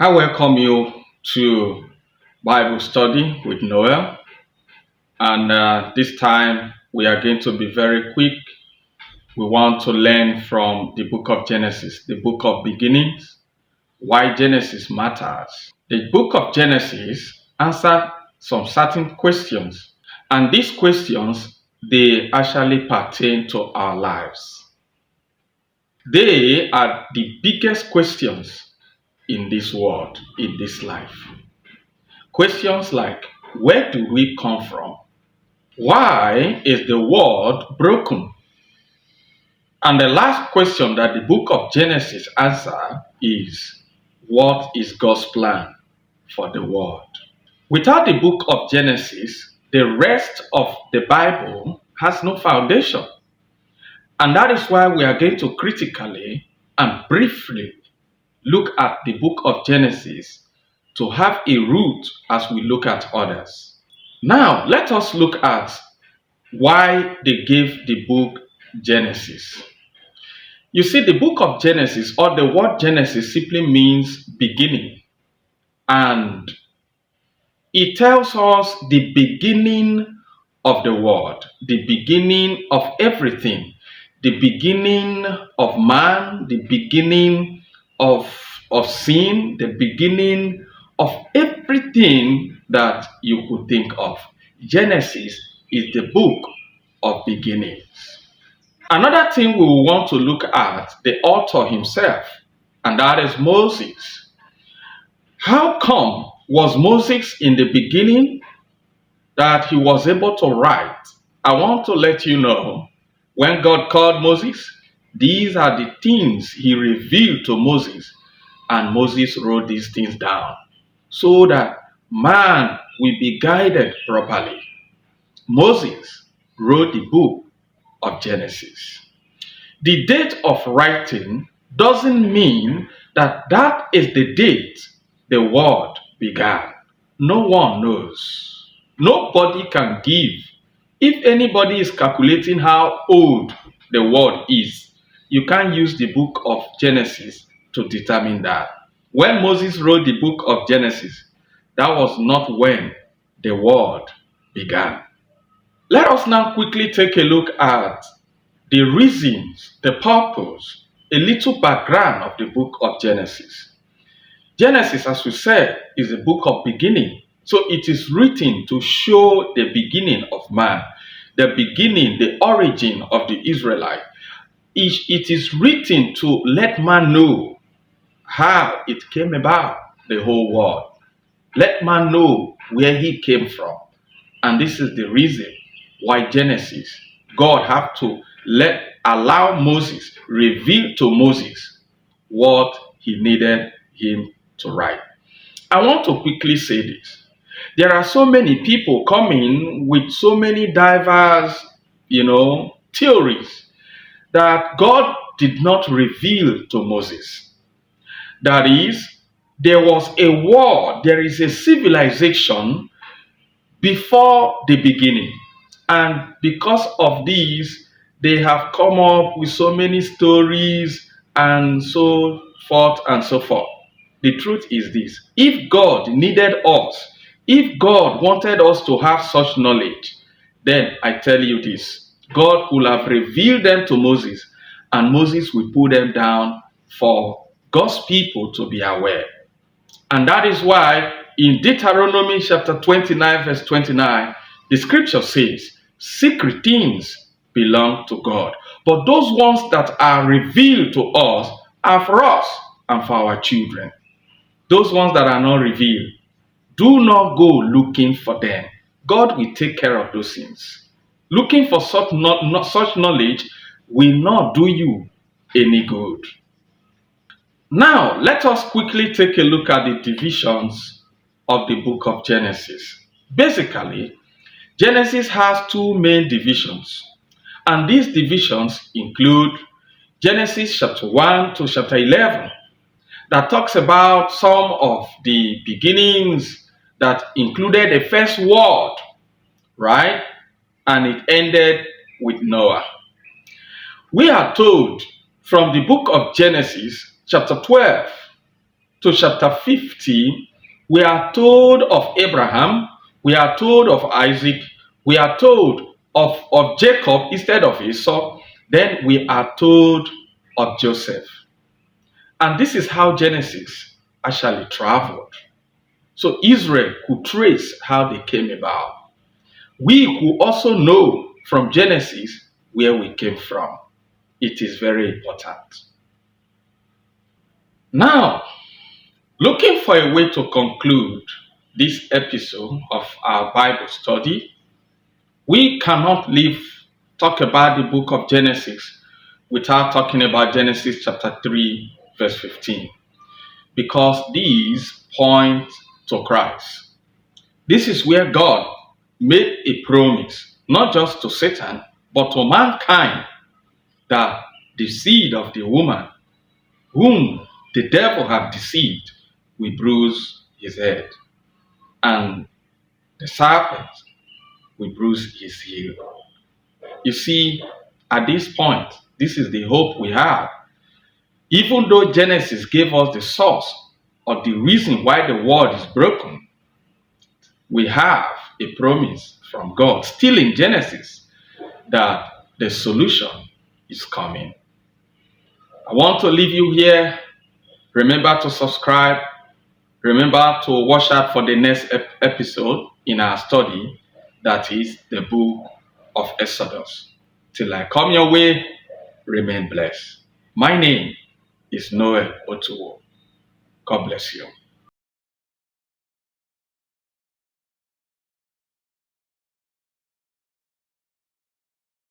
I welcome you to Bible study with Noel, and this time we are going to be very quick. We want to learn from the book of Genesis, the book of beginnings, why Genesis matters. The book of Genesis answers some certain questions, and these questions they actually pertain to our lives. They are the biggest questions in this world, in this life. Questions like, where do we come from? Why is the world broken? And the last question that the book of Genesis answers is, what is God's plan for the world? Without the book of Genesis, the rest of the Bible has no foundation. And that is why we are going to critically and briefly look at the book of Genesis to have a root as we look at others. Now, let us look at why they gave the book Genesis. You see, the book of Genesis, or the word Genesis, simply means beginning. And it tells us the beginning of the world, the beginning of everything, the beginning of man, the beginning of sin, the beginning of everything that you could think of. Genesis is the book of beginnings. Another thing we will want to look at, the author himself, and that is Moses. How come was Moses in the beginning that he was able to write? I want to let you know, when God called Moses, these are the things he revealed to Moses, and Moses wrote these things down so that man will be guided properly. Moses wrote the book of Genesis. The date of writing doesn't mean that that is the date the world began. No one knows. Nobody can give. If anybody is calculating how old the world is, you can't use the book of Genesis to determine that. When Moses wrote the book of Genesis, that was not when the world began. Let us now quickly take a look at the reasons, the purpose, a little background of the book of Genesis. Genesis, as we said, is a book of beginning. So it is written to show the beginning of man, the beginning, the origin of the Israelite. It is written to let man know how it came about, the whole world. Let man know where he came from. And this is the reason why Genesis, God had to allow Moses, reveal to Moses what he needed him to write. I want to quickly say this. There are so many people coming with so many diverse, theories that God did not reveal to Moses. That is, there was a world, there is a civilization before the beginning. And because of these, they have come up with so many stories and so forth and so forth. The truth is this: if God needed us, if God wanted us to have such knowledge, then I tell you this, God could have revealed them to Moses, and Moses will put them down for God's people to be aware. And that is why in Deuteronomy chapter 29, verse 29, the scripture says, secret things belong to God, but those ones that are revealed to us are for us and for our children. Those ones that are not revealed, do not go looking for them. God will take care of those things. Looking for such knowledge will not do you any good. Now, let us quickly take a look at the divisions of the book of Genesis. Basically, Genesis has two main divisions, and these divisions include Genesis chapter 1 to chapter 11, that talks about some of the beginnings that included the first world, right? And it ended with Noah. We are told from the book of Genesis chapter 12 to chapter 50, we are told of Abraham, we are told of Isaac, we are told of Jacob instead of Esau, then we are told of Joseph. And this is how Genesis actually traveled. So Israel could trace how they came about. We could also know from Genesis where we came from. It is very important. Now, looking for a way to conclude this episode of our Bible study, we cannot talk about the book of Genesis without talking about Genesis chapter 3, verse 15, because these point to Christ. This is where God made a promise, not just to Satan, but to mankind, that the seed of the woman, whom the devil had deceived, will bruise his head, and the serpent will bruise his heel. You see, at this point, this is the hope we have. Even though Genesis gave us the source or the reason why the world is broken, we have a promise from God, still in Genesis, that the solution is coming. I want to leave you here. Remember to subscribe. Remember to watch out for the next episode in our study, that is the book of Exodus. Till I come your way, remain blessed. My name is Noel Otuwo. God bless you.